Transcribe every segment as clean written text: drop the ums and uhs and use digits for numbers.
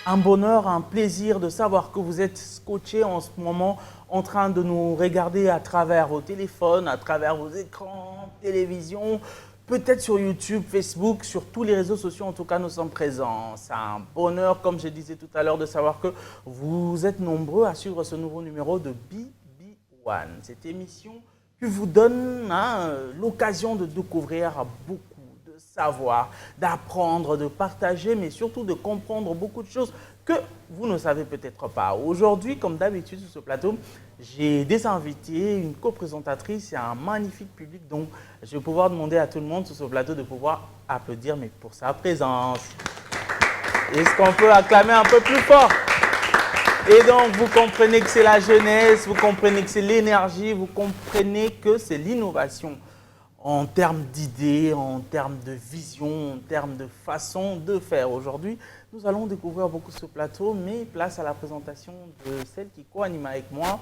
un bonheur, un plaisir de savoir que vous êtes scotché en ce moment en train de nous regarder à travers vos téléphones, à travers vos écrans, télévision, peut-être sur YouTube, Facebook, sur tous les réseaux sociaux. En tout cas, nous sommes présents. C'est un bonheur, comme je disais tout à l'heure, de savoir que vous êtes nombreux à suivre ce nouveau numéro de BB1. Cette émission qui vous donne l'occasion de découvrir beaucoup, de savoir, d'apprendre, de partager, mais surtout de comprendre beaucoup de choses que vous ne savez peut-être pas. Aujourd'hui, comme d'habitude sur ce plateau, j'ai des invités, une co-présentatrice et un magnifique public. Donc, je vais pouvoir demander à tout le monde sur ce plateau de pouvoir applaudir, mais pour sa présence. Est-ce qu'on peut acclamer un peu plus fort? Et donc, vous comprenez que c'est la jeunesse, vous comprenez que c'est l'énergie, vous comprenez que c'est l'innovation en termes d'idées, en termes de vision, en termes de façon de faire. Aujourd'hui, nous allons découvrir beaucoup ce plateau, mais place à la présentation de celle qui co-anime avec moi,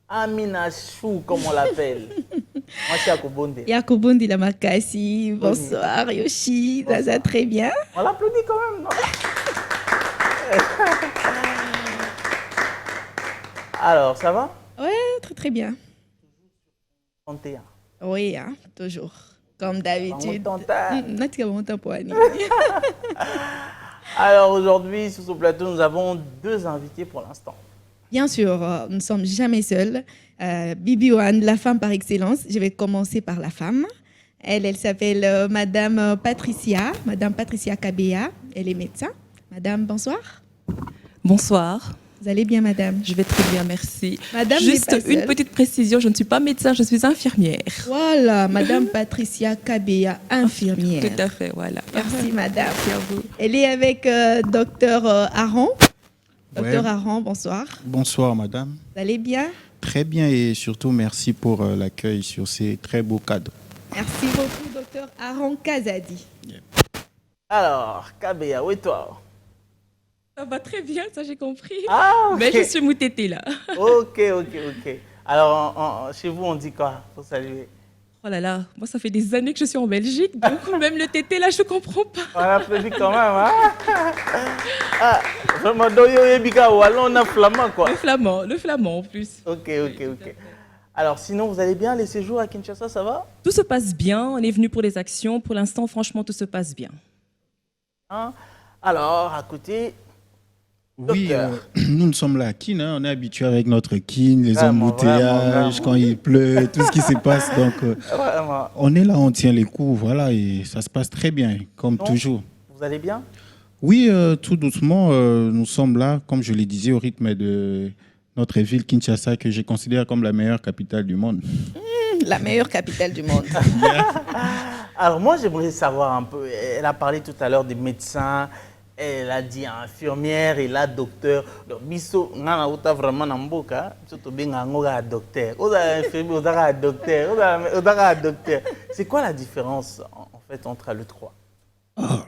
Amina Chou, comme on l'appelle. Moi, c'est Yakobondi. Yakobondi la Makassi, bonsoir Yoshi, ça va très bien. On l'applaudit quand même, non? Alors, ça va? Ouais, très très bien. 31. Oui, hein, toujours, comme d'habitude. Alors aujourd'hui, sur ce plateau, nous avons deux invités pour l'instant. Bien sûr, nous ne sommes jamais seuls. BB1, la femme par excellence. Je vais commencer par la femme. Elle s'appelle Madame Patricia Kabea. Elle est médecin. Madame, bonsoir. Bonsoir. Vous allez bien, madame? Je vais très bien, merci. Madame, juste une petite précision, je ne suis pas médecin, je suis infirmière. Voilà, Madame Patricia Kabea, infirmière. Tout à fait, voilà. Merci, madame. Merci à vous. Elle est avec docteur Aron. Docteur Ouais. Aron, bonsoir. Bonsoir, madame. Vous allez bien? Très bien et surtout merci pour l'accueil sur ces très beaux cadres. Merci beaucoup, docteur Aron Kazadi. Alors, Kabea, où est toi? Ça va très bien, ça j'ai compris. Ah, ok. Mais je suis moutété là. Ok. Alors, chez vous, on dit quoi pour saluer? Oh là là, moi ça fait des années que je suis en Belgique, donc même le tété là je comprends pas. On applaudit quand même, hein? Ah, vraiment, on a flamand, quoi. Le flamand en plus. Ok. Alors, sinon, vous allez bien? Les séjours à Kinshasa, ça va? Tout se passe bien, on est venu pour les actions. Pour l'instant, franchement, tout se passe bien. Hein? Alors, à côté... Oui, Docteur. nous sommes là à Kin, hein, on est habitué avec notre Kin, les Vraiment, embouteillages, quand il pleut, tout ce qui se passe. Donc, Vraiment. on est là, on tient les coups, voilà, et ça se passe très bien, comme Donc, toujours. Vous allez bien? Oui, tout doucement, nous sommes là, comme je le disais, au rythme de notre ville Kinshasa, que je considère comme la meilleure capitale du monde. La meilleure capitale du monde. Alors, moi, j'aimerais savoir un peu. Elle a parlé tout à l'heure des médecins. Elle a dit infirmière et là docteur. Donc, miso ngana uta vraiment namboka. Surtout bien ngana docteur. Oda infirmière, oda docteur, oda docteur. C'est quoi la différence en fait entre les trois? Ah,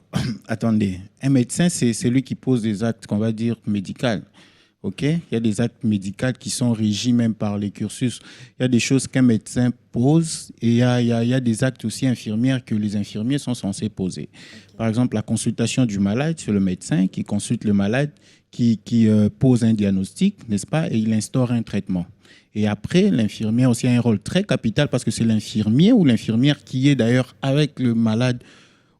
attendez, un médecin, c'est celui qui pose des actes, qu'on va dire, médicaux. Ok, il y a des actes médicaux qui sont régis même par les cursus. Il y a des choses qu'un médecin pose et il y a des actes aussi infirmières que les infirmiers sont censés poser. Okay. Par exemple, la consultation du malade, c'est le médecin qui consulte le malade, qui pose un diagnostic, n'est-ce pas, et il instaure un traitement. Et après, l'infirmier aussi a un rôle très capital parce que c'est l'infirmier ou l'infirmière qui est d'ailleurs avec le malade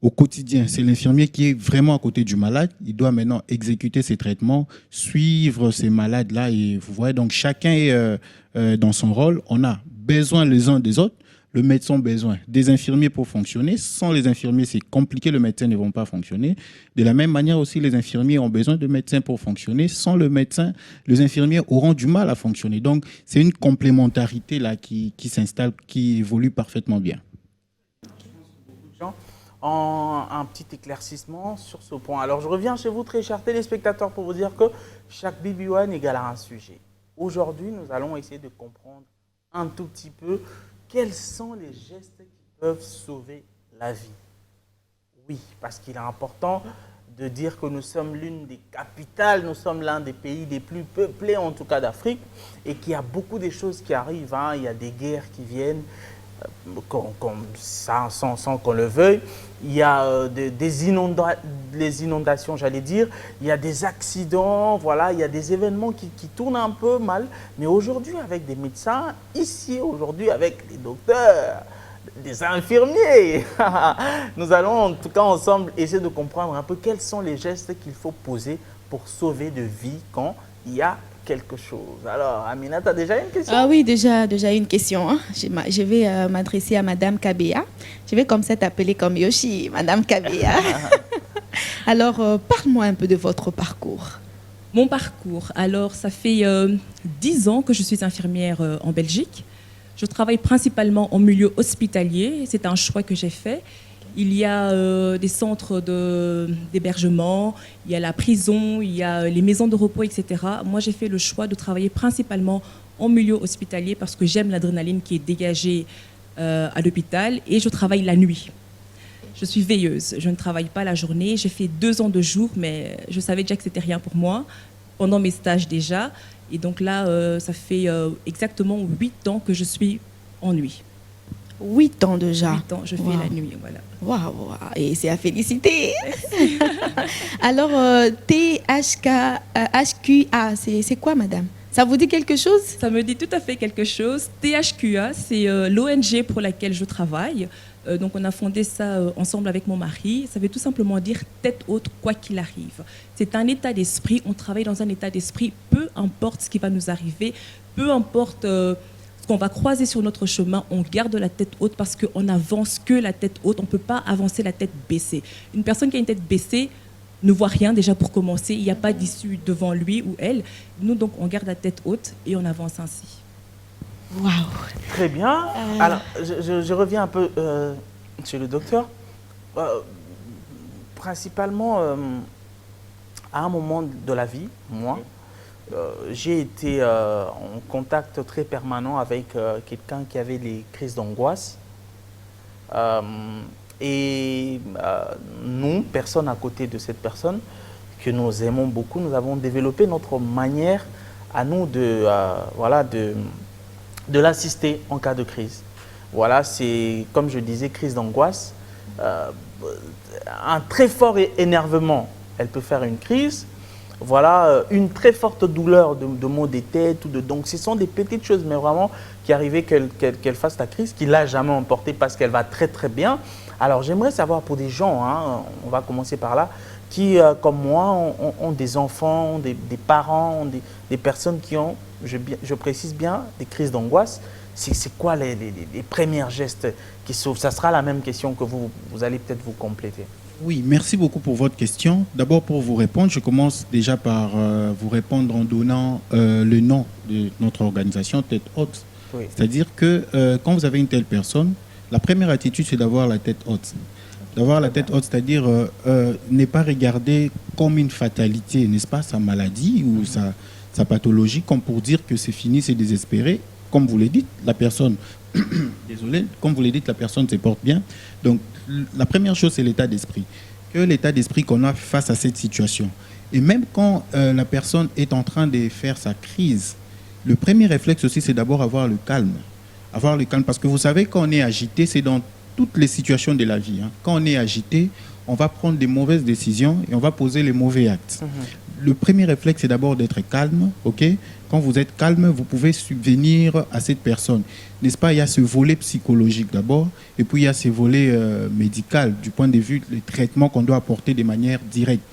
au quotidien. C'est l'infirmier qui est vraiment à côté du malade. Il doit maintenant exécuter ses traitements, suivre ces malades-là. Et vous voyez, donc chacun est dans son rôle. On a besoin les uns des autres. Le médecin a besoin des infirmiers pour fonctionner. Sans les infirmiers, c'est compliqué. Les médecins ne vont pas fonctionner. De la même manière aussi, les infirmiers ont besoin de médecins pour fonctionner. Sans le médecin, les infirmiers auront du mal à fonctionner. Donc, c'est une complémentarité là qui s'installe, qui évolue parfaitement bien. Un petit éclaircissement sur ce point. Alors, je reviens chez vous, très chers téléspectateurs, pour vous dire que chaque BB1 égale à un sujet. Aujourd'hui, nous allons essayer de comprendre un tout petit peu quels sont les gestes qui peuvent sauver la vie. Oui, parce qu'il est important de dire que nous sommes l'une des capitales, nous sommes l'un des pays les plus peuplés, en tout cas d'Afrique, et qu'il y a beaucoup de choses qui arrivent, hein. Il y a des guerres qui viennent. comme ça, sans qu'on le veuille. Il y a les inondations, j'allais dire. Il y a des accidents, voilà. Il y a des événements qui tournent un peu mal. Mais aujourd'hui, avec des médecins, ici, aujourd'hui, avec des docteurs, des infirmiers, nous allons en tout cas ensemble essayer de comprendre un peu quels sont les gestes qu'il faut poser pour sauver de vie quand il y a quelque chose. Alors, Amina, tu as déjà une question? Ah oui, déjà une question. Hein. Je vais m'adresser à Madame Kabea. Je vais comme ça t'appeler comme Yoshi, Madame Kabea. Alors, parle-moi un peu de votre parcours. Mon parcours, alors ça fait 10 ans que je suis infirmière en Belgique. Je travaille principalement en milieu hospitalier. C'est un choix que j'ai fait. Il y a des centres d'hébergement, il y a la prison, il y a les maisons de repos, etc. Moi, j'ai fait le choix de travailler principalement en milieu hospitalier parce que j'aime l'adrénaline qui est dégagée à l'hôpital et je travaille la nuit. Je suis veilleuse, je ne travaille pas la journée. J'ai fait 2 ans de jour, mais je savais déjà que c'était rien pour moi, pendant mes stages déjà. Et donc là, ça fait exactement 8 ans que je suis en nuit. 8 ans déjà. 8 ans, je fais la nuit, voilà. Waouh, et c'est à féliciter. Alors, HQA, c'est quoi, madame? Ça vous dit quelque chose? Ça me dit tout à fait quelque chose. THQA, c'est l'ONG pour laquelle je travaille. Donc, on a fondé ça ensemble avec mon mari. Ça veut tout simplement dire tête haute, quoi qu'il arrive. C'est un état d'esprit. On travaille dans un état d'esprit, peu importe ce qui va nous arriver, peu importe ce qu'on va croiser sur notre chemin, on garde la tête haute parce qu'on n'avance que la tête haute. On ne peut pas avancer la tête baissée. Une personne qui a une tête baissée ne voit rien déjà pour commencer. Il n'y a pas d'issue devant lui ou elle. Nous, donc, on garde la tête haute et on avance ainsi. Waouh. Très bien. Alors, je reviens un peu chez le docteur. Principalement, à un moment de la vie, moi, j'ai été en contact très permanent avec quelqu'un qui avait des crises d'angoisse. Nous, personne à côté de cette personne, que nous aimons beaucoup, nous avons développé notre manière à nous de l'assister en cas de crise. Voilà, c'est, comme je disais, crise d'angoisse. Un très fort énervement, elle peut faire une crise. Voilà, une très forte douleur de maux de tête. Donc, ce sont des petites choses, mais vraiment, qui arrivaient qu'elle fasse la crise, qui ne l'a jamais emportée parce qu'elle va très, très bien. Alors, j'aimerais savoir pour des gens, hein, on va commencer par là, qui, comme moi, ont des enfants, des parents, des personnes qui ont, je précise bien, des crises d'angoisse. C'est quoi les premiers gestes qui sauvent? Ça sera la même question que vous allez peut-être vous compléter. Oui, merci beaucoup pour votre question. D'abord, pour vous répondre, je commence déjà par vous répondre en donnant le nom de notre organisation, Tête Haute. Oui. C'est-à-dire que quand vous avez une telle personne, la première attitude, c'est d'avoir la tête haute. D'avoir la tête haute, c'est-à-dire ne pas regarder comme une fatalité, n'est-ce pas, sa maladie ou sa pathologie, comme pour dire que c'est fini, c'est désespéré. Comme vous le dites, la personne, désolé, comme vous le dites, la personne se porte bien. Donc, la première chose, c'est l'état d'esprit. Que l'état d'esprit qu'on a face à cette situation. Et même quand la personne est en train de faire sa crise, le premier réflexe aussi, c'est d'abord avoir le calme. Avoir le calme, parce que vous savez, quand on est agité, c'est dans toutes les situations de la vie. Hein. Quand on est agité, on va prendre des mauvaises décisions et on va poser les mauvais actes. Le premier réflexe, c'est d'abord d'être calme, ok? Quand vous êtes calme, vous pouvez subvenir à cette personne. N'est-ce pas? Il y a ce volet psychologique d'abord, et puis il y a ce volet médical, du point de vue des traitements qu'on doit apporter de manière directe.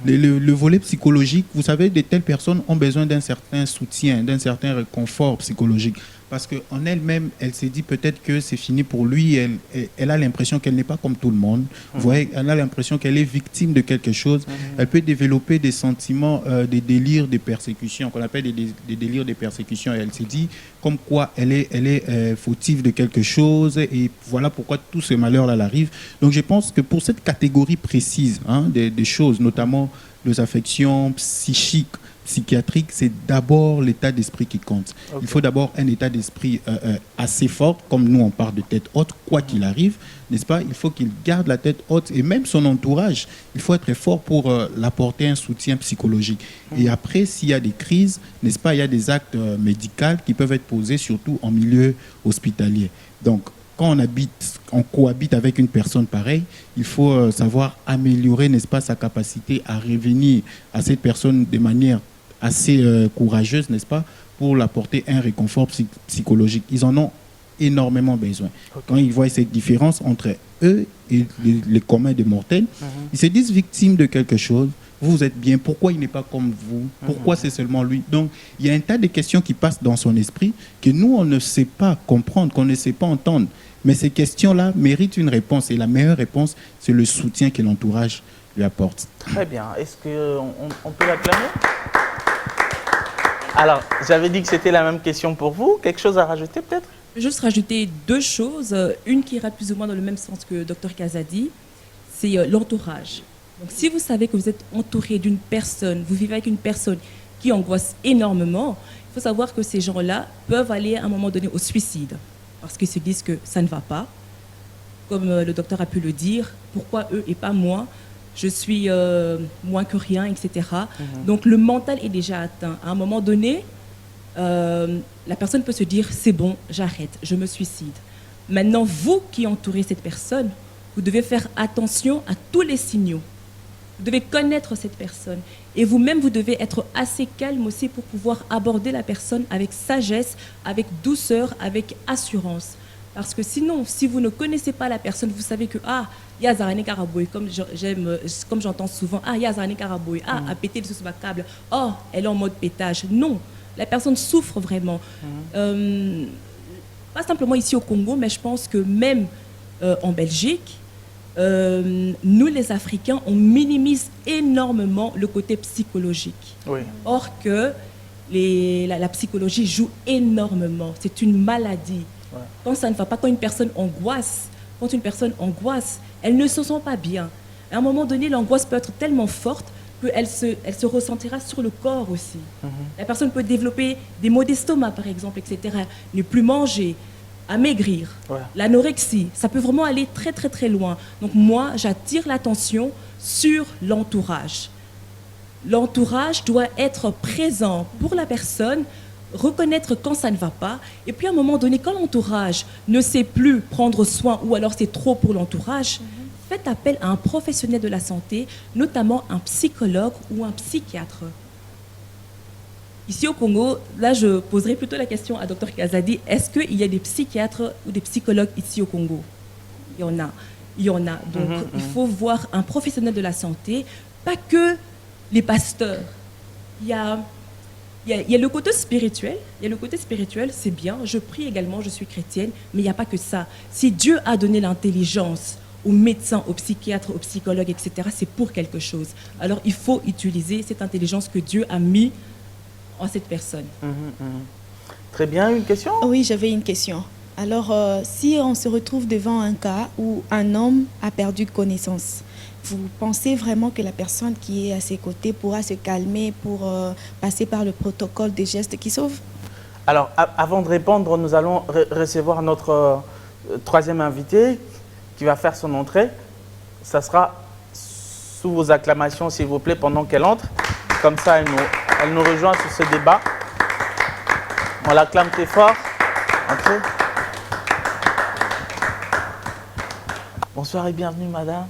Le volet psychologique, vous savez, de telles personnes ont besoin d'un certain soutien, d'un certain réconfort psychologique. Parce qu'en elle-même, elle s'est dit peut-être que c'est fini pour lui. Elle a l'impression qu'elle n'est pas comme tout le monde. Vous voyez, elle a l'impression qu'elle est victime de quelque chose. Elle peut développer des sentiments, des délires de persécution, qu'on appelle des délires de persécution. Et elle s'est dit comme quoi elle est fautive de quelque chose. Et voilà pourquoi tout ce malheur-là l'arrive. Donc je pense que pour cette catégorie précise des choses, notamment les affections psychiques, psychiatrique, c'est d'abord l'état d'esprit qui compte. Okay. Il faut d'abord un état d'esprit assez fort, comme nous on parle de tête haute, quoi qu'il arrive, n'est-ce pas? Il faut qu'il garde la tête haute et même son entourage, il faut être fort pour l'apporter un soutien psychologique. Et après, s'il y a des crises, n'est-ce pas, il y a des actes médicaux qui peuvent être posés, surtout en milieu hospitalier. Donc, quand on cohabite avec une personne pareille, il faut savoir améliorer, n'est-ce pas, sa capacité à revenir à cette personne de manière assez courageuse, n'est-ce pas, pour l'apporter un réconfort psychologique. Ils en ont énormément besoin. Okay. Quand ils voient cette différence entre eux et les communs des mortels, ils se disent victimes de quelque chose. Vous êtes bien, pourquoi il n'est pas comme vous? Pourquoi c'est seulement lui? Donc, il y a un tas de questions qui passent dans son esprit que nous, on ne sait pas comprendre, qu'on ne sait pas entendre. Mais ces questions-là méritent une réponse. Et la meilleure réponse, c'est le soutien que l'entourage lui apporte. Très bien. Est-ce qu'on peut l'acclamer? Alors, j'avais dit que c'était la même question pour vous. Quelque chose à rajouter peut-être? Je vais juste rajouter deux choses. Une qui ira plus ou moins dans le même sens que Dr Kazadi, c'est l'entourage. Donc, si vous savez que vous êtes entouré d'une personne, vous vivez avec une personne qui angoisse énormément, il faut savoir que ces gens-là peuvent aller à un moment donné au suicide parce qu'ils se disent que ça ne va pas. Comme le docteur a pu le dire, pourquoi eux et pas moi? Je suis moins que rien, etc. Donc, le mental est déjà atteint. À un moment donné, la personne peut se dire, c'est bon, j'arrête, je me suicide. Maintenant, vous qui entourez cette personne, vous devez faire attention à tous les signaux. Vous devez connaître cette personne. Et vous-même, vous devez être assez calme aussi pour pouvoir aborder la personne avec sagesse, avec douceur, avec assurance. Parce que sinon, si vous ne connaissez pas la personne, vous savez que, ah, il y a Zarane Karaboy, comme j'entends souvent, ah, il y a Zarane Karaboy, ah, a pété sur ma câble, oh, elle est en mode pétage. Non, la personne souffre vraiment. Pas simplement ici au Congo, mais je pense que même en Belgique, nous, les Africains, on minimise énormément le côté psychologique. Oui. Or que la psychologie joue énormément. C'est une maladie. Ouais. Quand ça ne va pas, quand une personne angoisse, elle ne se sent pas bien. À un moment donné, l'angoisse peut être tellement forte qu'elle se ressentira sur le corps aussi. La personne peut développer des maux d'estomac, par exemple, etc. Ne plus manger, amaigrir, l'anorexie, ça peut vraiment aller très très très loin. Donc moi, j'attire l'attention sur l'entourage. L'entourage doit être présent pour la personne, reconnaître quand ça ne va pas, et puis à un moment donné, quand l'entourage ne sait plus prendre soin, ou alors c'est trop pour l'entourage, faites appel à un professionnel de la santé, notamment un psychologue ou un psychiatre. Ici au Congo, là je poserai plutôt la question à Dr Kazadi, est-ce qu'il y a des psychiatres ou des psychologues ici au Congo? Il y en a. Donc il faut voir un professionnel de la santé, pas que les pasteurs. Il y a le côté spirituel. C'est bien. Je prie également, je suis chrétienne, mais il n'y a pas que ça. Si Dieu a donné l'intelligence aux médecins, aux psychiatres, aux psychologues, etc., c'est pour quelque chose. Alors il faut utiliser cette intelligence que Dieu a mis en cette personne. Très bien, une question? Oui, j'avais une question. Alors, si on se retrouve devant un cas où un homme a perdu connaissance, vous pensez vraiment que la personne qui est à ses côtés pourra se calmer pour passer par le protocole des gestes qui sauvent? Alors, avant de répondre, nous allons recevoir notre troisième invité qui va faire son entrée. Ça sera sous vos acclamations, s'il vous plaît, pendant qu'elle entre. Comme ça, elle nous rejoint sur ce débat. On l'acclame très fort. Entrez. Bonsoir et bienvenue, madame.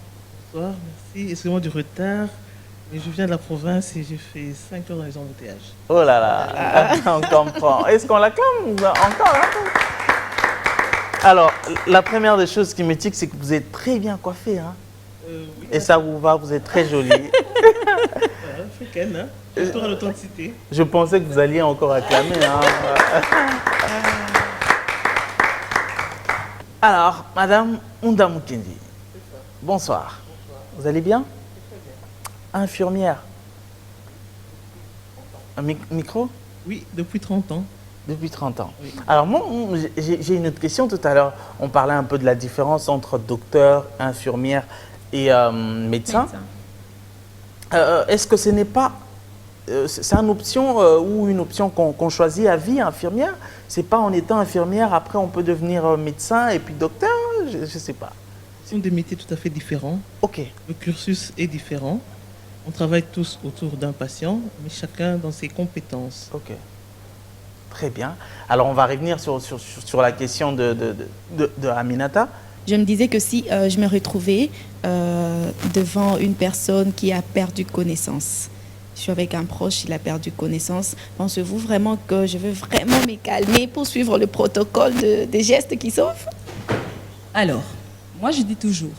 Bonsoir, merci. Excusez-moi du retard, mais je viens de la province et j'ai fait 5 heures dans les embouteillages. Oh là là, on comprend. Est-ce qu'on l'acclame encore Alors, la première des choses qui me tique, c'est que vous êtes très bien coiffée. Hein? Oui, et ça vous va, vous êtes très jolie. Africaine, hein? Retour à l'authenticité. Je pensais que vous alliez encore acclamer. Hein? Alors, madame Unda Mukendi, bonsoir. Vous allez bien? Très bien. Infirmière. Un micro? Oui, depuis 30 ans. Depuis 30 ans. Oui. Alors, moi, j'ai une autre question. Tout à l'heure, on parlait un peu de la différence entre docteur, infirmière et médecin. Est-ce que ce n'est pas... c'est une option ou une option qu'on choisit à vie, infirmière? C'est pas en étant infirmière, après on peut devenir médecin et puis docteur? Je ne sais pas. Ce sont des métiers tout à fait différents. Ok. Le cursus est différent. On travaille tous autour d'un patient, mais chacun dans ses compétences. Ok. Très bien. Alors, on va revenir sur la question de Aminata. Je me disais que si je me retrouvais devant une personne qui a perdu connaissance, je suis avec un proche, il a perdu connaissance, pensez-vous vraiment que je veux vraiment me calmer pour suivre le protocole des gestes qui sauvent? Alors, moi je dis toujours,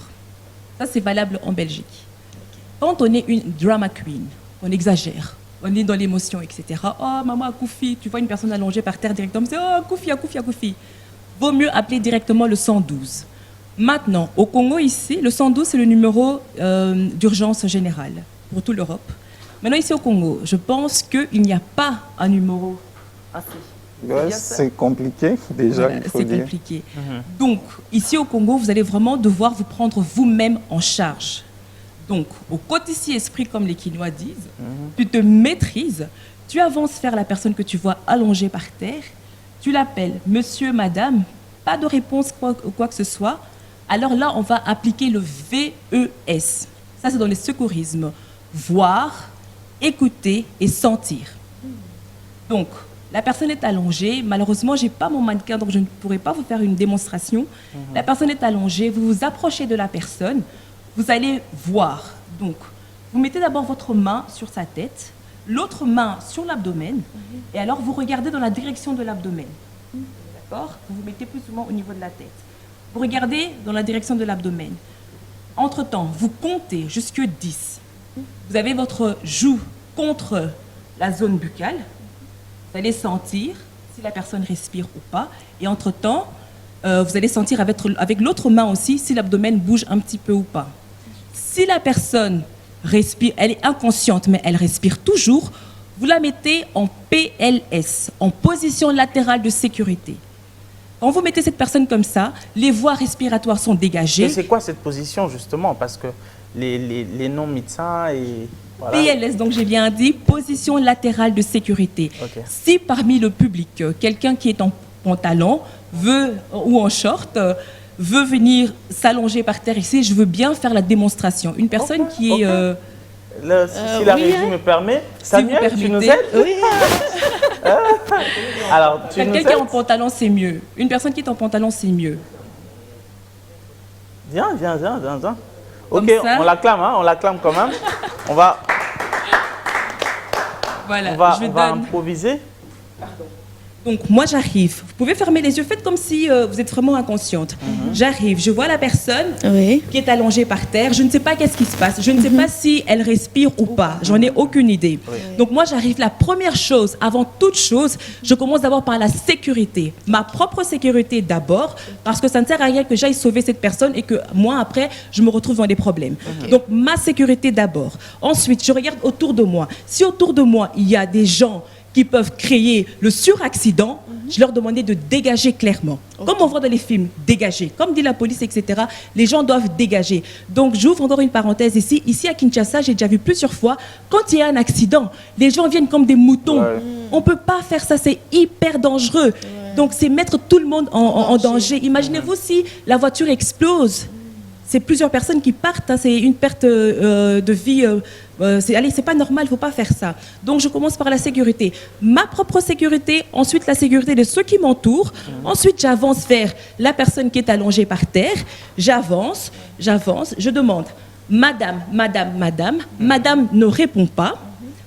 ça c'est valable en Belgique. Quand on est une drama queen, on exagère, on est dans l'émotion, etc. Oh, maman Akoufi, tu vois une personne allongée par terre directement, c'est oh, Akoufi, Akoufi, Akoufi. Vaut mieux appeler directement le 112. Maintenant, au Congo ici, le 112 c'est le numéro d'urgence générale pour toute l'Europe. Maintenant ici au Congo, je pense qu'il n'y a pas un numéro assez. Ouais, c'est compliqué déjà, Voilà, il faut c'est dire. compliqué. Donc, ici au Congo, vous allez vraiment devoir vous prendre vous-même en charge. Donc, au côté ici esprit, comme les Quinois disent, tu te maîtrises, tu avances vers la personne que tu vois allongée par terre, tu l'appelles monsieur, madame, pas de réponse, quoi que ce soit. Alors là, on va appliquer le VES. Ça, c'est dans les secourismes. Voir, écouter et sentir. Donc, la personne est allongée. Malheureusement, je n'ai pas mon mannequin, donc je ne pourrai pas vous faire une démonstration. La personne est allongée. Vous vous approchez de la personne. Vous allez voir. Donc, vous mettez d'abord votre main sur sa tête, l'autre main sur l'abdomen, et alors vous regardez dans la direction de l'abdomen. D'accord? Vous vous mettez plus ou moins au niveau de la tête. Vous regardez dans la direction de l'abdomen. Entre-temps, vous comptez jusqu'à 10. Vous avez votre joue contre la zone buccale. Vous allez sentir si la personne respire ou pas. Et entre-temps, vous allez sentir avec l'autre main aussi si l'abdomen bouge un petit peu ou pas. Si la personne respire, elle est inconsciente, mais elle respire toujours, vous la mettez en PLS, en position latérale de sécurité. Quand vous mettez cette personne comme ça, les voies respiratoires sont dégagées. Et c'est quoi cette position, justement? Parce que les non-médecins et... Voilà. PLS, donc j'ai bien dit, position latérale de sécurité. Okay. Si parmi le public, quelqu'un qui est en pantalon ou en short veut venir s'allonger par terre ici, je veux bien faire la démonstration. Une personne qui est... si la régie me permet, Samuel, vous tu nous permettez. aides? Oui. Alors, tu nous Quelqu'un qui est en aides? pantalon, c'est mieux. Une personne qui est en pantalon, c'est mieux. Viens. Comme Ok, ça. on l'acclame quand même. On va Voilà, on va improviser. Donc, moi, j'arrive. Vous pouvez fermer les yeux. Faites comme si vous êtes vraiment inconsciente. J'arrive. Je vois la personne qui est allongée par terre. Je ne sais pas qu'est-ce qui se passe. Je ne sais pas si elle respire ou pas. J'en ai aucune idée. Donc, moi, j'arrive. La première chose, avant toute chose, je commence d'abord par la sécurité. Ma propre sécurité d'abord, parce que ça ne sert à rien que j'aille sauver cette personne et que moi, après, je me retrouve dans des problèmes. Donc, ma sécurité d'abord. Ensuite, je regarde autour de moi. Si autour de moi, il y a des gens qui peuvent créer le suraccident, je leur demandais de dégager clairement. Comme on voit dans les films, dégager. Comme dit la police, etc., les gens doivent dégager. Donc, j'ouvre encore une parenthèse ici. Ici, à Kinshasa, j'ai déjà vu plusieurs fois, quand il y a un accident, les gens viennent comme des moutons. Ouais. On ne peut pas faire ça, c'est hyper dangereux. Ouais. Donc, c'est mettre tout le monde en danger. Imaginez-vous si la voiture explose. C'est plusieurs personnes qui partent, hein, c'est une perte de vie. C'est pas normal, il ne faut pas faire ça. Donc, je commence par la sécurité. Ma propre sécurité, ensuite la sécurité de ceux qui m'entourent. Ensuite, j'avance vers la personne qui est allongée par terre. J'avance, je demande « Madame, madame, madame ». Madame ne répond pas.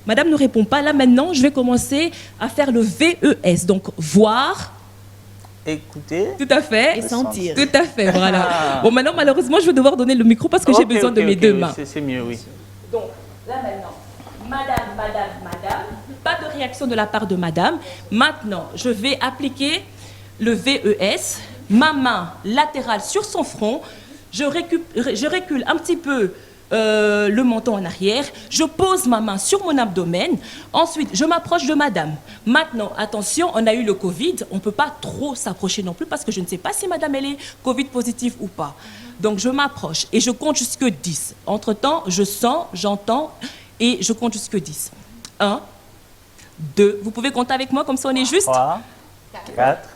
Madame ne répond pas. Là, maintenant, je vais commencer à faire le VES. Donc, voir... Écouter. Tout à fait. Et sentir. Tout à fait, voilà. Bon, maintenant, malheureusement, je vais devoir donner le micro parce que j'ai besoin de mes deux mains. C'est mieux, oui. Donc, là maintenant, madame, pas de réaction de la part de madame. Maintenant, je vais appliquer le VES, ma main latérale sur son front. Je recule un petit peu le menton en arrière. Je pose ma main sur mon abdomen. Ensuite, je m'approche de madame. Maintenant, attention, on a eu le Covid. On ne peut pas trop s'approcher non plus parce que je ne sais pas si madame elle est Covid positive ou pas. Donc, je m'approche et je compte jusque 10. Entre-temps, je sens, j'entends et je compte jusque 10. 1, 2. Vous pouvez compter avec moi comme ça on est juste. 3, 4,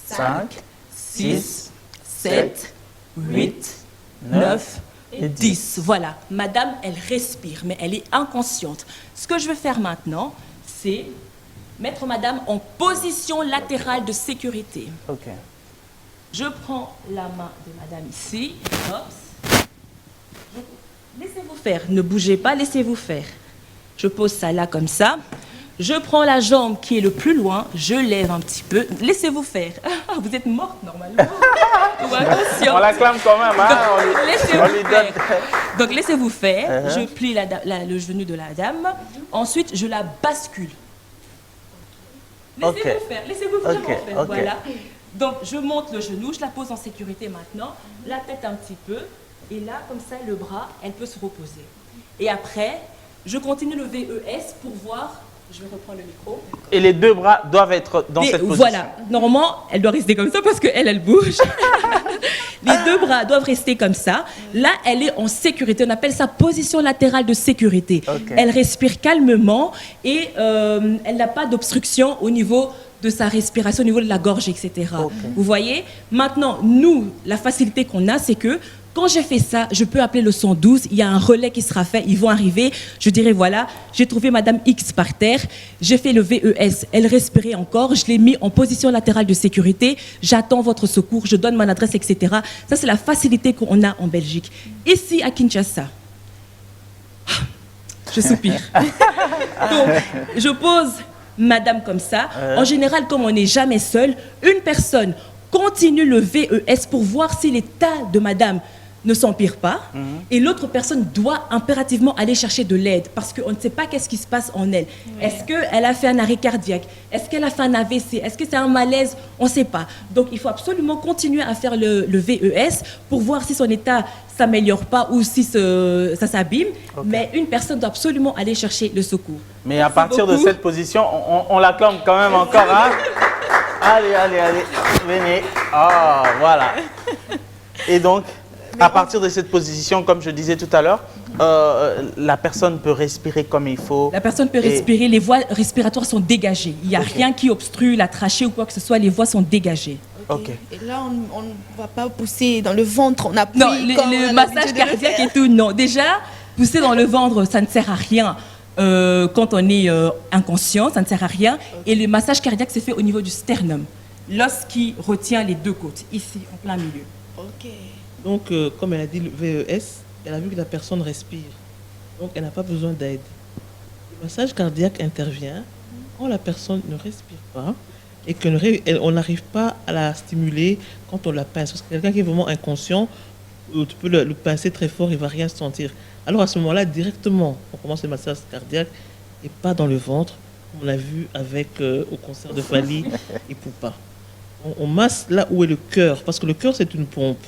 5, 6, 7, 8, 9 et 10. Voilà. Madame, elle respire, mais elle est inconsciente. Ce que je vais faire maintenant, c'est mettre madame en position latérale de sécurité. Ok. Je prends la main de madame ici. Hop. Laissez-vous faire, ne bougez pas, laissez-vous faire. Je pose ça là comme ça. Je prends la jambe qui est le plus loin, je lève un petit peu. Laissez-vous faire. Ah, vous êtes morte normalement. Ou attention. On l'acclame quand même, hein. Laissez-vous On lui donne. faire. Donc laissez-vous faire. Je plie le genou de la dame. Ensuite, je la bascule. Laissez-vous Ok. faire. Laissez-vous vraiment Ok, faire. ok. Voilà. Donc je monte le genou, je la pose en sécurité maintenant. La tête un petit peu. Et là, comme ça, le bras, elle peut se reposer. Et après, je continue le VES pour voir. Je vais reprendre le micro. Et les deux bras doivent être dans cette position. Voilà, normalement, elle doit rester comme ça parce qu'elle bouge. Les deux bras doivent rester comme ça. Là, elle est en sécurité. On appelle ça position latérale de sécurité. Ok. Elle respire calmement et elle n'a pas d'obstruction au niveau de sa respiration, au niveau de la gorge, etc. Ok. Vous voyez? Maintenant, nous, la facilité qu'on a, c'est que quand j'ai fait ça, je peux appeler le 112, il y a un relais qui sera fait, ils vont arriver, je dirais voilà, j'ai trouvé Madame X par terre, j'ai fait le VES, elle respirait encore, je l'ai mis en position latérale de sécurité, j'attends votre secours, je donne mon adresse, etc. Ça, c'est la facilité qu'on a en Belgique. Ici, à Kinshasa, je soupire. Donc, je pose Madame comme ça. En général, comme on n'est jamais seul, une personne continue le VES pour voir si l'état de Madame ne s'empire pas. Et l'autre personne doit impérativement aller chercher de l'aide parce qu'on ne sait pas qu'est-ce qui se passe en elle. Est-ce qu'elle a fait un arrêt cardiaque? Est-ce qu'elle a fait un AVC? Est-ce que c'est un malaise? On ne sait pas. Donc, il faut absolument continuer à faire le VES pour voir si son état s'améliore pas ou si ça s'abîme. Ok. Mais une personne doit absolument aller chercher le secours. Mais à Merci partir de beaucoup. cette position, on l'acclame quand même encore, hein. Allez, allez, allez, venez. Ah, voilà. Et donc, à partir de cette position, comme je disais tout à l'heure, la personne peut respirer comme il faut. La personne peut respirer, les voies respiratoires sont dégagées. Il n'y a rien qui obstrue la trachée ou quoi que ce soit, les voies sont dégagées. Ok. Et là, on ne va pas pousser dans le ventre, on appuie Non, comme on le a massage l'habitude de le cardiaque faire. et tout, non. Déjà, pousser dans le ventre, ça ne sert à rien. Quand on est inconscient, ça ne sert à rien. Et le massage cardiaque se fait au niveau du sternum, l'os qui retient les deux côtes, ici, en plein milieu. Ok. Donc, comme elle a dit le VES, elle a vu que la personne respire. Donc, elle n'a pas besoin d'aide. Le massage cardiaque intervient quand la personne ne respire pas et qu'on n'arrive pas à la stimuler quand on la pince. Parce que quelqu'un qui est vraiment inconscient, tu peux le pincer très fort, il ne va rien sentir. Alors, à ce moment-là, directement, on commence le massage cardiaque et pas dans le ventre, comme on l'a vu avec au concert de Fally et Poupa. On masse là où est le cœur, parce que le cœur, c'est une pompe.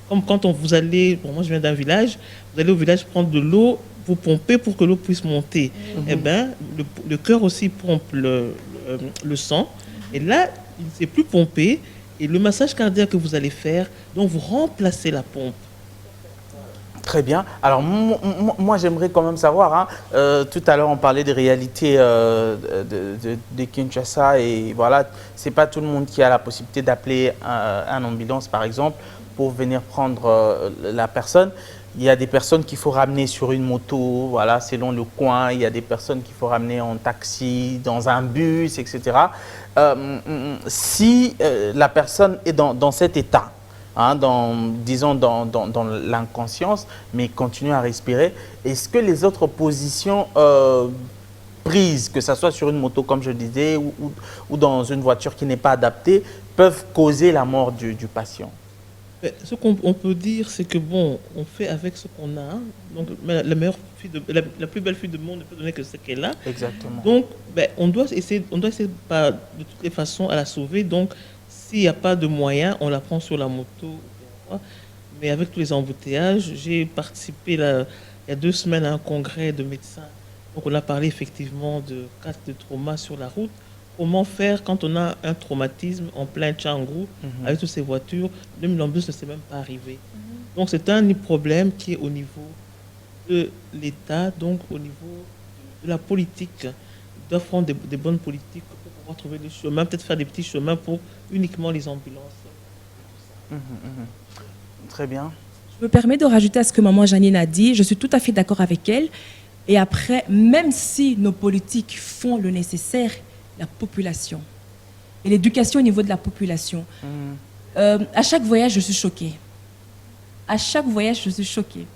Comme quand vous allez, bon, moi je viens d'un village, vous allez au village prendre de l'eau, vous pompez pour que l'eau puisse monter. Eh bien, le cœur aussi pompe le sang. Et là, il ne s'est plus pompé. Et le massage cardiaque que vous allez faire, donc vous remplacez la pompe. Très bien. Alors, moi, j'aimerais quand même savoir, hein, tout à l'heure, on parlait des réalités de Kinshasa et voilà, c'est pas tout le monde qui a la possibilité d'appeler un ambulance, par exemple, pour venir prendre la personne. Il y a des personnes qu'il faut ramener sur une moto, voilà, selon le coin. Il y a des personnes qu'il faut ramener en taxi, dans un bus, etc. Si la personne est dans cet état, hein, disons dans l'inconscience, mais continue à respirer, est-ce que les autres positions prises, que ce soit sur une moto, comme je disais, ou dans une voiture qui n'est pas adaptée, peuvent causer la mort du patient? Ce qu'on peut dire, c'est que bon, on fait avec ce qu'on a. Donc, la plus belle fille du monde ne peut donner que ce qu'elle a. Exactement. Donc, on doit essayer de toutes les façons à la sauver. Donc, s'il n'y a pas de moyens, on la prend sur la moto. Mais avec tous les embouteillages, j'ai participé il y a 2 semaines à un congrès de médecins. Donc, on a parlé effectivement de cas de trauma sur la route. Comment faire quand on a un traumatisme en plein Tchangou, avec toutes ces voitures, même l'ambulance ne s'est même pas arrivée. Donc c'est un problème qui est au niveau de l'État, donc au niveau de la politique. Ils doivent prendre des bonnes politiques pour pouvoir trouver des chemins, peut-être faire des petits chemins pour uniquement les ambulances. Très bien. Je me permets de rajouter à ce que maman Janine a dit. Je suis tout à fait d'accord avec elle. Et après, même si nos politiques font le nécessaire, la population. Et l'éducation au niveau de la population. À chaque voyage, je suis choquée. À chaque voyage, je suis choquée.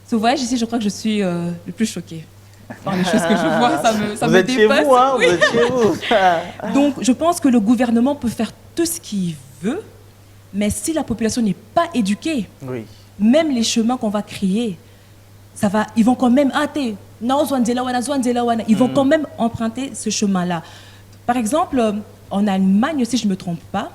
Ce voyage ici, je crois que je suis le plus choquée. Par les choses que je vois, ça vous me êtes dépasse. Chez vous, hein, Oui. vous êtes chez vous. Donc, je pense que le gouvernement peut faire tout ce qu'il veut, mais si la population n'est pas éduquée, Oui. même les chemins qu'on va créer, ils vont quand même ils vont quand même emprunter ce chemin-là. Par exemple, en Allemagne, si je ne me trompe pas,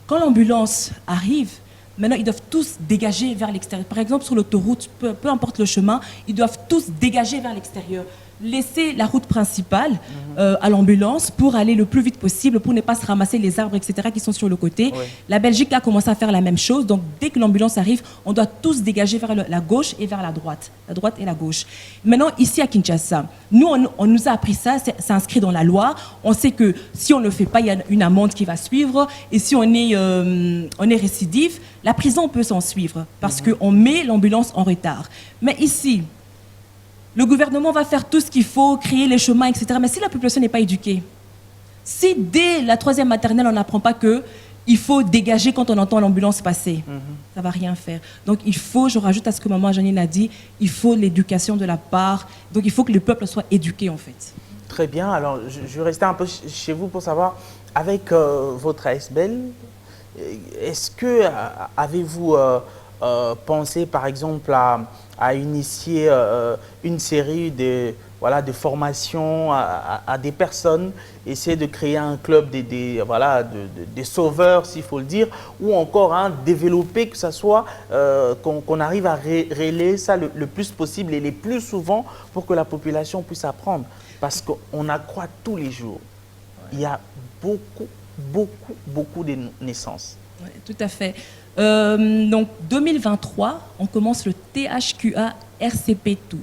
quand l'ambulance arrive, maintenant ils doivent tous dégager vers l'extérieur. Par exemple, sur l'autoroute, peu importe le chemin, ils doivent tous dégager vers l'extérieur. Laisser la route principale à l'ambulance pour aller le plus vite possible, pour ne pas se ramasser les arbres, etc., qui sont sur le côté. Oui. La Belgique a commencé à faire la même chose. Donc, dès que l'ambulance arrive, on doit tous dégager vers la gauche et vers la droite et la gauche. Maintenant, ici à Kinshasa, nous, on nous a appris ça, c'est inscrit dans la loi. On sait que si on ne le fait pas, il y a une amende qui va suivre. Et si on est récidive, la prison peut s'en suivre parce qu'on met l'ambulance en retard. Mais ici, le gouvernement va faire tout ce qu'il faut, créer les chemins, etc. Mais si la population n'est pas éduquée, si dès la 3e maternelle, on n'apprend pas qu'il faut dégager quand on entend l'ambulance passer, ça ne va rien faire. Donc il faut, je rajoute à ce que maman Janine a dit, il faut l'éducation de la part. Donc il faut que le peuple soit éduqué en fait. Très bien. Alors, je vais rester un peu chez vous pour savoir, avec votre ASBL, est-ce que avez-vous pensé, par exemple, à initier une série de formations à des personnes, essayer de créer un club des sauveurs, s'il faut le dire, ou encore développer que ça soit qu'on arrive à relayer ça le plus possible et le plus souvent pour que la population puisse apprendre. Parce qu'on accroît tous les jours. Il y a beaucoup de naissances. Ouais, tout à fait. Donc 2023, on commence le THQA RCP Tour.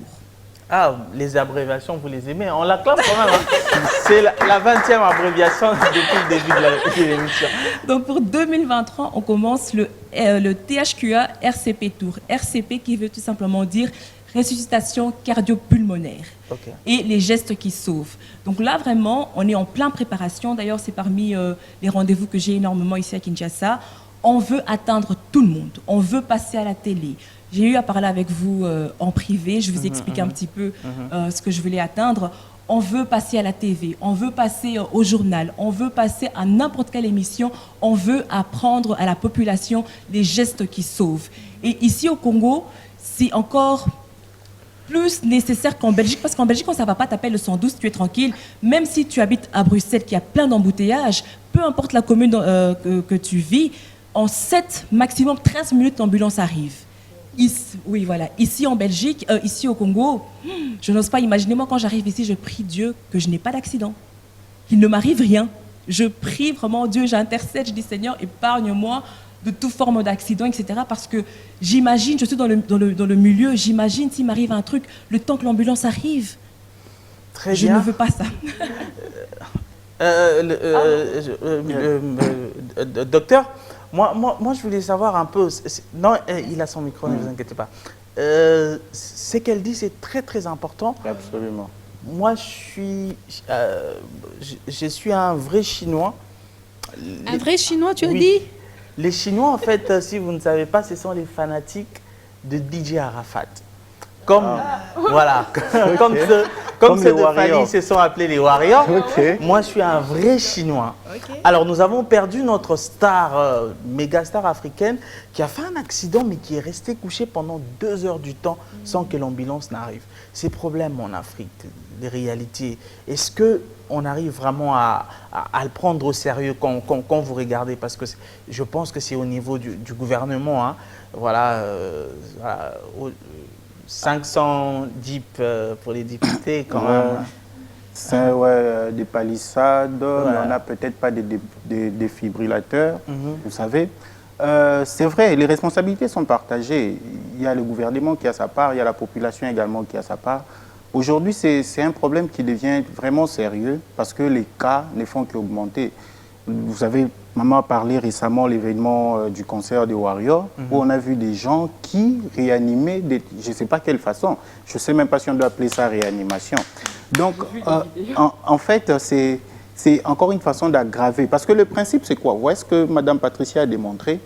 Ah, les abréviations, vous les aimez. On l'acclame quand même. C'est la 20e abréviation depuis le début de l'émission. Donc pour 2023, on commence le THQA RCP Tour. RCP qui veut tout simplement dire ressuscitation cardio-pulmonaire. Okay. Et les gestes qui sauvent. Donc là, vraiment, on est en pleine préparation. D'ailleurs, c'est parmi les rendez-vous que j'ai énormément ici à Kinshasa. On veut atteindre tout le monde. On veut passer à la télé. J'ai eu à parler avec vous en privé. Je vous explique un petit peu ce que je voulais atteindre. On veut passer à la TV. On veut passer au journal. On veut passer à n'importe quelle émission. On veut apprendre à la population les gestes qui sauvent. Et ici au Congo, c'est encore plus nécessaire qu'en Belgique, parce qu'en Belgique, quand ça ne va pas, t'appelles le 112, tu es tranquille. Même si tu habites à Bruxelles, qui a plein d'embouteillages, peu importe la commune que tu vis, en 7, maximum 13 minutes, l'ambulance arrive. Oui, voilà. Ici en Belgique, ici au Congo, je n'ose pas imaginer. Moi, quand j'arrive ici, je prie Dieu que je n'ai pas d'accident, qu'il ne m'arrive rien. Je prie vraiment Dieu, j'intercède, je dis Seigneur, épargne-moi de toute forme d'accident, etc. Parce que j'imagine, je suis dans le milieu, j'imagine s'il m'arrive un truc, le temps que l'ambulance arrive. Très je bien. ne veux pas ça. Docteur, moi, je voulais savoir un peu. Non, il a son micro, ne vous inquiétez pas. Ce qu'elle dit, c'est très, très important. Absolument. Moi, je suis un vrai Chinois. Un vrai Chinois, tu as Oui. dit? Les Chinois, en fait, si vous ne savez pas, ce sont les fanatiques de DJ Arafat. Voilà, comme ceux de Fali se sont appelés les Warriors. Okay. Moi, je suis un vrai Chinois. Okay. Alors, nous avons perdu notre star, méga star africaine, qui a fait un accident, mais qui est resté couché pendant 2 heures du temps sans que l'ambulance n'arrive. Ces problèmes en Afrique, les réalités, est-ce qu'on arrive vraiment à le prendre au sérieux quand vous regardez? Parce que je pense que c'est au niveau du gouvernement. Hein. Voilà, 500 jeeps pour les députés quand même. C'est des palissades, mais on n'a peut-être pas des défibrillateurs, vous savez. C'est vrai, les responsabilités sont partagées. Il y a le gouvernement qui a sa part, il y a la population également qui a sa part. Aujourd'hui, c'est un problème qui devient vraiment sérieux parce que les cas ne font qu'augmenter. Vous avez, maman a parlé récemment de l'événement du concert des Warriors, où on a vu des gens qui réanimaient, je ne sais pas quelle façon, je ne sais même pas si on doit appeler ça réanimation. Donc, en fait, c'est c'est encore une façon d'aggraver. Parce que le principe, c'est quoi? Vous voyez ce que Mme Patricia a démontré?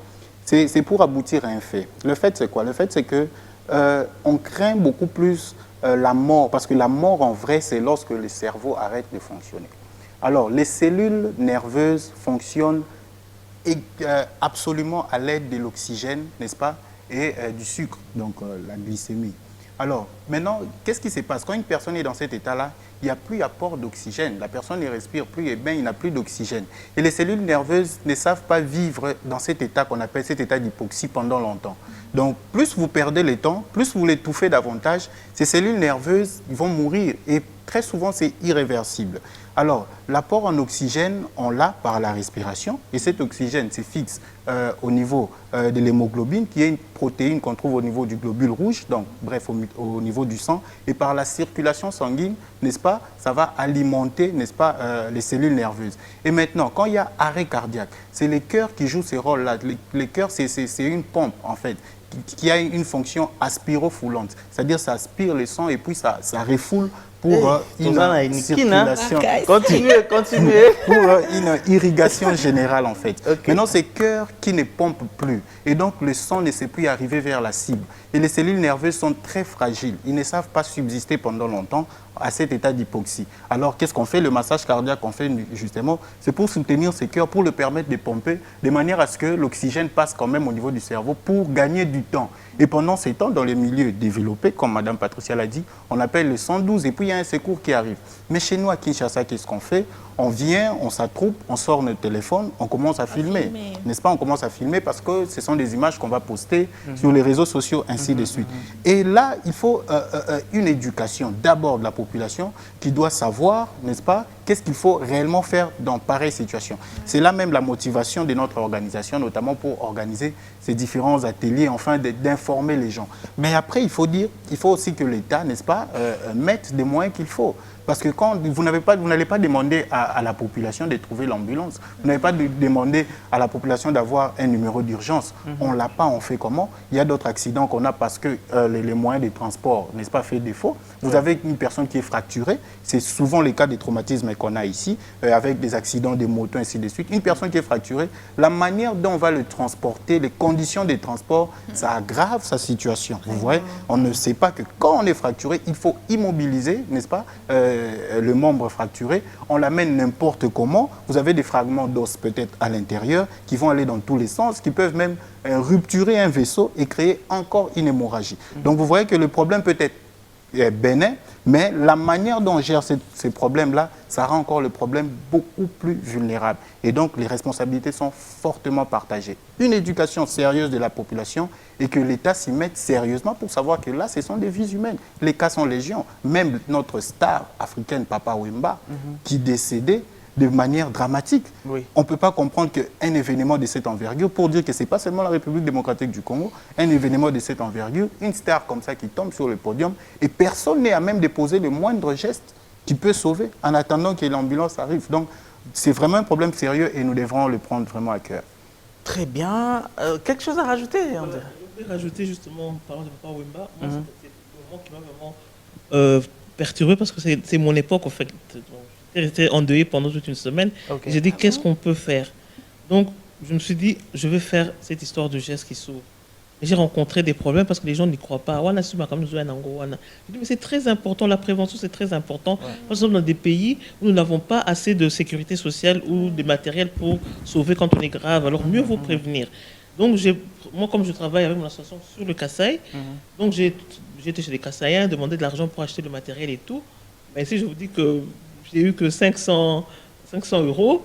C'est pour aboutir à un fait. Le fait, c'est quoi? Le fait, c'est que on craint beaucoup plus la mort, parce que la mort, en vrai, c'est lorsque le cerveau arrête de fonctionner. Alors, les cellules nerveuses fonctionnent absolument à l'aide de l'oxygène, n'est-ce pas, et du sucre, donc la glycémie. Alors, maintenant, qu'est-ce qui se passe? Quand une personne est dans cet état-là, il n'y a plus apport d'oxygène. La personne ne respire plus, et bien, il n'a plus d'oxygène. Et les cellules nerveuses ne savent pas vivre dans cet état qu'on appelle cet état d'hypoxie pendant longtemps. Donc, plus vous perdez le temps, plus vous l'étouffez davantage, ces cellules nerveuses vont mourir. Et très souvent, c'est irréversible. Alors, l'apport en oxygène, on l'a par la respiration. Et cet oxygène, c'est fixe au niveau de l'hémoglobine, qui est une protéine qu'on trouve au niveau du globule rouge, donc bref, au niveau du sang. Et par la circulation sanguine, n'est-ce pas, ça va alimenter, n'est-ce pas, les cellules nerveuses. Et maintenant, quand il y a arrêt cardiaque, c'est le cœur qui joue ces rôles-là. Le cœur, c'est une pompe, en fait, qui a une fonction aspirofoulante. C'est-à-dire ça aspire le sang et puis ça refoule pour une circulation. Continuez. Pour une irrigation générale, en fait. Okay. Maintenant, c'est le cœur qui ne pompe plus. Et donc, le sang ne sait plus arriver vers la cible. Et les cellules nerveuses sont très fragiles. Ils ne savent pas subsister pendant longtemps à cet état d'hypoxie. Alors, qu'est-ce qu'on fait? Le massage cardiaque qu'on fait, justement, c'est pour soutenir ce cœur, pour le permettre de pomper, de manière à ce que l'oxygène passe quand même au niveau du cerveau pour gagner du temps. Et pendant ces temps, dans les milieux développés, comme Mme Patricia l'a dit, on appelle le 112 et puis il y a un secours qui arrive. Mais chez nous, à Kinshasa, qu'est-ce qu'on fait? On vient, on s'attroupe, on sort notre téléphone, on commence à filmer. N'est-ce pas? On commence à filmer parce que ce sont des images qu'on va poster sur les réseaux sociaux, ainsi de suite. Et là, il faut une éducation d'abord de la population qui doit savoir, n'est-ce pas, qu'est-ce qu'il faut réellement faire dans pareille situation. C'est là même la motivation de notre organisation, notamment pour organiser ces différents ateliers, enfin d'informer les gens. Mais après, il faut aussi que l'État, n'est-ce pas, mette des moyens qu'il faut. Parce que quand vous n'allez pas demander à la population de trouver l'ambulance, vous n'avez pas demandé à la population d'avoir un numéro d'urgence. On ne l'a pas, on fait comment? Il y a d'autres accidents qu'on a parce que les moyens de transport, n'est-ce pas, fait défaut. Vous avez une personne qui est fracturée, c'est souvent le cas des traumatismes qu'on a ici, avec des accidents de moto, ainsi de suite. Une personne qui est fracturée, la manière dont on va le transporter, les conditions de transport, ça aggrave sa situation. Vous voyez, on ne sait pas que quand on est fracturé, il faut immobiliser, n'est-ce pas, le membre fracturé, on l'amène n'importe comment. Vous avez des fragments d'os peut-être à l'intérieur qui vont aller dans tous les sens, qui peuvent même rupturer un vaisseau et créer encore une hémorragie. Donc vous voyez que le problème peut être bénin, mais la manière dont on gère ces problèmes-là, ça rend encore le problème beaucoup plus vulnérable. Et donc, les responsabilités sont fortement partagées. Une éducation sérieuse de la population et que l'État s'y mette sérieusement pour savoir que là, ce sont des vies humaines. Les cas sont légion. Même notre star africaine, Papa Wemba, qui décédait de manière dramatique. Oui. On ne peut pas comprendre qu'un événement de cette envergure, pour dire que ce n'est pas seulement la République démocratique du Congo, un événement de cette envergure, une star comme ça qui tombe sur le podium, et personne n'est à même de poser le moindre geste qui peut sauver en attendant que l'ambulance arrive. Donc, c'est vraiment un problème sérieux et nous devrons le prendre vraiment à cœur. Très bien. Quelque chose à rajouter, André? Je vais rajouter justement, en parlant de Papa Wemba, c'est le moment qui m'a vraiment perturbé parce que c'est mon époque, en fait. J'étais endeuillé pendant toute une semaine. Okay. J'ai dit, qu'est-ce qu'on peut faire? Donc, je me suis dit, je vais faire cette histoire de geste qui s'ouvre. J'ai rencontré des problèmes parce que les gens n'y croient pas. J'ai dit, mais c'est très important, la prévention, c'est très important. Ouais. Nous sommes dans des pays où nous n'avons pas assez de sécurité sociale ou de matériel pour sauver quand on est grave. Alors, mieux vaut prévenir. Donc, moi, comme je travaille avec mon association sur le Kasaï, donc j'étais chez les Kasaïens, demandé de l'argent pour acheter le matériel et tout. Mais ici, je vous dis que j'ai eu que 500 €.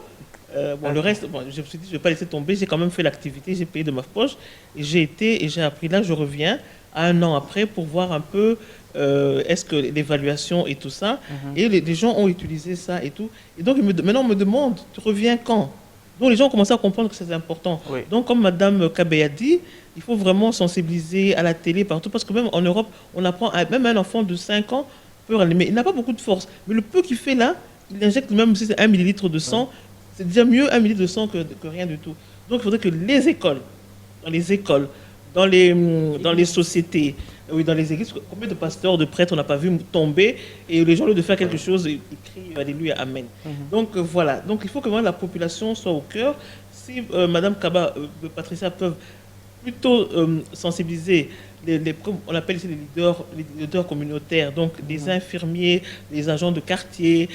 Le reste, je me suis dit, je ne vais pas laisser tomber. J'ai quand même fait l'activité, j'ai payé de ma poche. Et j'ai été et j'ai appris. Là, je reviens à 1 an après pour voir un peu est-ce que l'évaluation et tout ça. Et les gens ont utilisé ça et tout. Et donc, maintenant, on me demande, tu reviens quand? Donc, les gens ont commencé à comprendre que c'est important. Oui. Donc, comme Mme Kabé a dit, il faut vraiment sensibiliser à la télé, partout. Parce que même en Europe, on apprend, même un enfant de 5 ans, mais il n'a pas beaucoup de force. Mais le peu qu'il fait là, il injecte même si c'est 1 millilitre de sang, c'est déjà mieux 1 millilitre de sang que rien du tout. Donc il faudrait que les écoles, dans les sociétés, Oui, dans les églises, combien de pasteurs, de prêtres on n'a pas vu tomber et les gens, au lieu de faire quelque chose, ils crient Alléluia, Amen. Donc voilà, donc il faut que vraiment la population soit au cœur. Si Madame Kaba, Patricia peuvent plutôt sensibiliser on appelle ici les leaders communautaires, donc les infirmiers, les agents de quartier,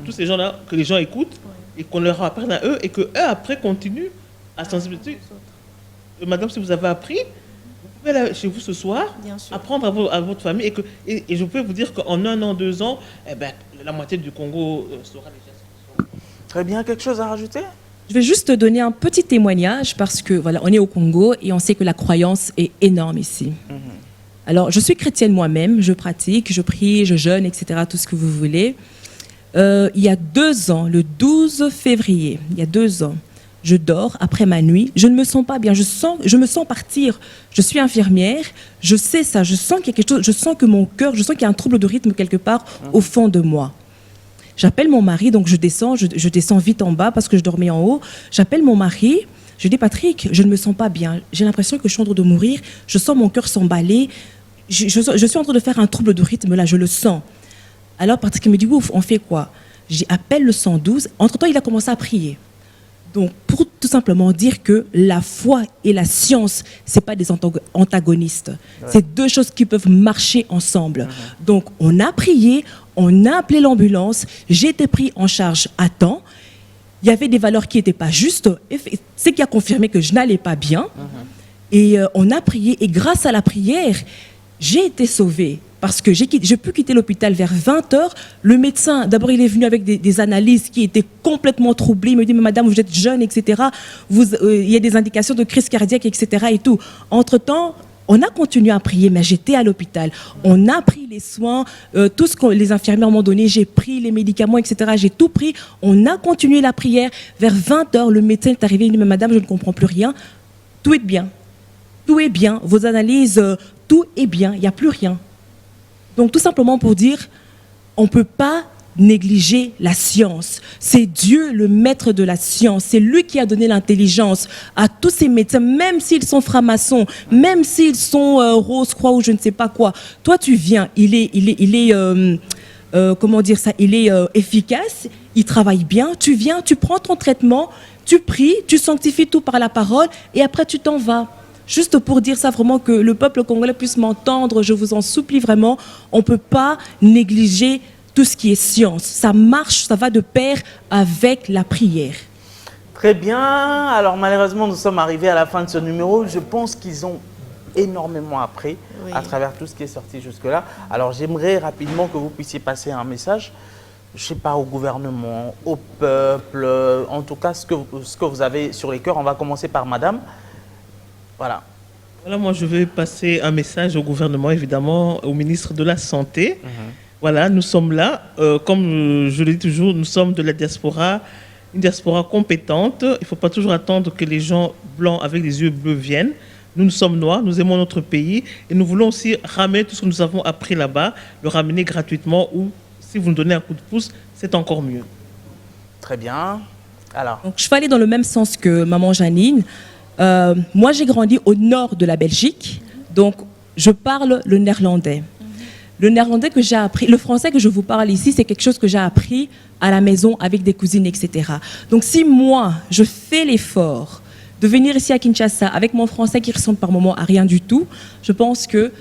tous ces gens-là, que les gens écoutent et qu'on leur apprenne à eux et qu'eux, après, continuent à sensibiliser. Madame, si vous avez appris, vous pouvez aller chez vous ce soir, apprendre à votre famille et je peux vous dire qu'en 1 an, 2 ans, la moitié du Congo sera déjà. Très bien, quelque chose à rajouter? Je vais juste te donner un petit témoignage parce que voilà, on est au Congo et on sait que la croyance est énorme ici. Alors, je suis chrétienne moi-même, je pratique, je prie, je jeûne, etc., tout ce que vous voulez. Il y a 2 ans, le 12 février, il y a 2 ans, je dors après ma nuit, je ne me sens pas bien, je me sens partir. Je suis infirmière, je sais ça, je sens qu'il y a quelque chose, je sens que mon cœur, je sens qu'il y a un trouble de rythme quelque part au fond de moi. J'appelle mon mari, donc je descends vite en bas parce que je dormais en haut. J'appelle mon mari, je dis Patrick, je ne me sens pas bien. J'ai l'impression que je suis en train de mourir, je sens mon cœur s'emballer. Je suis en train de faire un trouble de rythme, là, je le sens. Alors Patrick me dit, ouf, on fait quoi? J'appelle le 112. Entre-temps, il a commencé à prier. Donc, pour tout simplement dire que la foi et la science, ce n'est pas des antagonistes. Ouais. C'est 2 choses qui peuvent marcher ensemble. Donc, on a prié, on a appelé l'ambulance, j'ai été pris en charge à temps. Il y avait des valeurs qui n'étaient pas justes, ce qui a confirmé que je n'allais pas bien. Et on a prié, et grâce à la prière, j'ai été sauvée. Parce que j'ai pu quitter l'hôpital vers 20h. Le médecin, d'abord, il est venu avec des analyses qui étaient complètement troublées. Il me dit, mais madame, vous êtes jeune, etc. Il y a des indications de crise cardiaque, etc. Et tout. Entre-temps, on a continué à prier, mais j'étais à l'hôpital. On a pris les soins, tout ce que les infirmières m'ont donné, j'ai pris les médicaments, etc. J'ai tout pris. On a continué la prière. Vers 20h, le médecin est arrivé. Il dit, mais madame, je ne comprends plus rien. Tout est bien. Tout est bien. Vos analyses, tout est bien. Il n'y a plus rien. Donc, tout simplement pour dire, on ne peut pas négliger la science. C'est Dieu le maître de la science. C'est lui qui a donné l'intelligence à tous ces médecins, même s'ils sont francs-maçons, même s'ils sont Rose-Croix ou je ne sais pas quoi. Toi, tu viens, il est comment dire ça, il est efficace, il travaille bien. Tu viens, tu prends ton traitement, tu pries, tu sanctifies tout par la parole et après tu t'en vas. Juste pour dire ça vraiment, que le peuple congolais puisse m'entendre, je vous en supplie vraiment, on ne peut pas négliger tout ce qui est science. Ça marche, ça va de pair avec la prière. Très bien. Alors malheureusement, nous sommes arrivés à la fin de ce numéro. Je pense qu'ils ont énormément appris à travers tout ce qui est sorti jusque-là. Alors j'aimerais rapidement que vous puissiez passer un message, je ne sais pas, au gouvernement, au peuple, en tout cas ce que vous avez sur les cœurs. On va commencer par madame. Voilà. Voilà, moi je vais passer un message au gouvernement, évidemment, au ministre de la Santé. Voilà, nous sommes là. Comme je le dis toujours, nous sommes de la diaspora, une diaspora compétente. Il ne faut pas toujours attendre que les gens blancs avec des yeux bleus viennent. Nous sommes noirs, nous aimons notre pays et nous voulons aussi ramener tout ce que nous avons appris là-bas, le ramener gratuitement ou si vous nous donnez un coup de pouce, c'est encore mieux. Très bien. Alors. Donc, je vais aller dans le même sens que maman Janine. Moi, j'ai grandi au nord de la Belgique, donc je parle le néerlandais. Le néerlandais que j'ai appris, le français que je vous parle ici, c'est quelque chose que j'ai appris à la maison avec des cousines, etc. Donc si moi, je fais l'effort de venir ici à Kinshasa avec mon français qui ressemble par moments à rien du tout, je pense que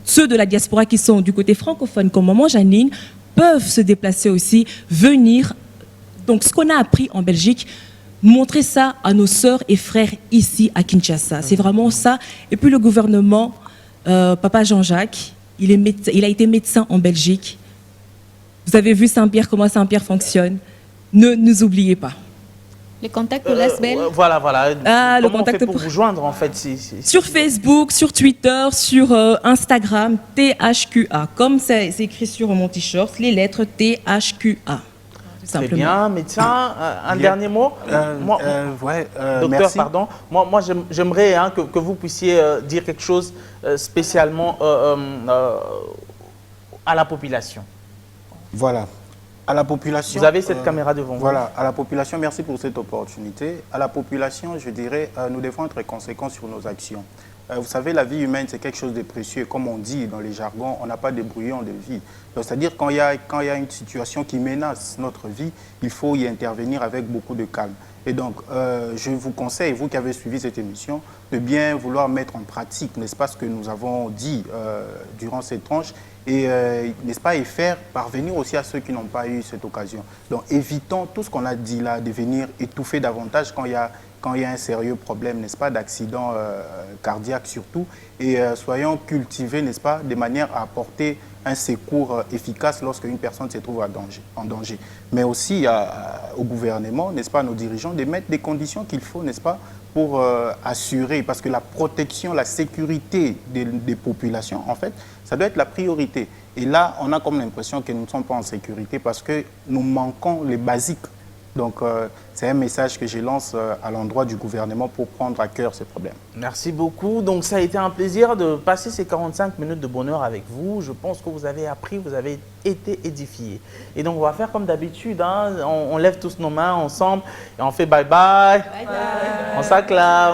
ceux de la diaspora qui sont du côté francophone, comme maman Janine, peuvent se déplacer aussi, venir. Donc ce qu'on a appris en Belgique, montrer ça à nos sœurs et frères ici à Kinshasa. C'est vraiment ça. Et puis le gouvernement, Papa Jean-Jacques, il a été médecin en Belgique. Vous avez vu Saint-Pierre, comment Saint-Pierre fonctionne. Ne nous oubliez pas. Le contact pour l'ASBEL. Voilà. Ah, comment le contact on fait pour vous joindre en fait Sur Facebook, sur Twitter, sur Instagram, THQA. Comme c'est écrit sur mon t-shirt, les lettres THQA. Très bien, médecin, un dernier mot. Docteur, merci. pardon. Moi j'aimerais que vous puissiez dire quelque chose spécialement à la population. Voilà. À la population. Vous avez cette caméra devant vous. Voilà. À la population, merci pour cette opportunité. À la population, je dirais, nous devons être conséquents sur nos actions. Vous savez, la vie humaine, c'est quelque chose de précieux. Comme on dit dans les jargons, on n'a pas de brouillon de vie. C'est-à-dire quand il y a une situation qui menace notre vie, il faut y intervenir avec beaucoup de calme. Et donc, je vous conseille, vous qui avez suivi cette émission, de bien vouloir mettre en pratique, n'est-ce pas, ce que nous avons dit durant cette tranche, et n'est-ce pas, et faire parvenir aussi à ceux qui n'ont pas eu cette occasion. Donc, évitons tout ce qu'on a dit là, de venir étouffer davantage quand il y a un sérieux problème, n'est-ce pas, d'accident cardiaque surtout, et soyons cultivés, n'est-ce pas, de manière à apporter un secours efficace lorsqu'une personne se trouve en danger. Mais aussi au gouvernement, n'est-ce pas, à nos dirigeants, de mettre des conditions qu'il faut, n'est-ce pas, pour assurer, parce que la protection, la sécurité des populations, en fait, ça doit être la priorité. Et là, on a comme l'impression que nous ne sommes pas en sécurité parce que nous manquons les basiques. Donc, c'est un message que je lance à l'endroit du gouvernement pour prendre à cœur ces problèmes. Merci beaucoup. Donc, ça a été un plaisir de passer ces 45 minutes de bonheur avec vous. Je pense que vous avez appris, vous avez été édifiés. Et donc, on va faire comme d'habitude. Hein. On lève tous nos mains ensemble et on fait bye-bye. Bye-bye. On s'acclame.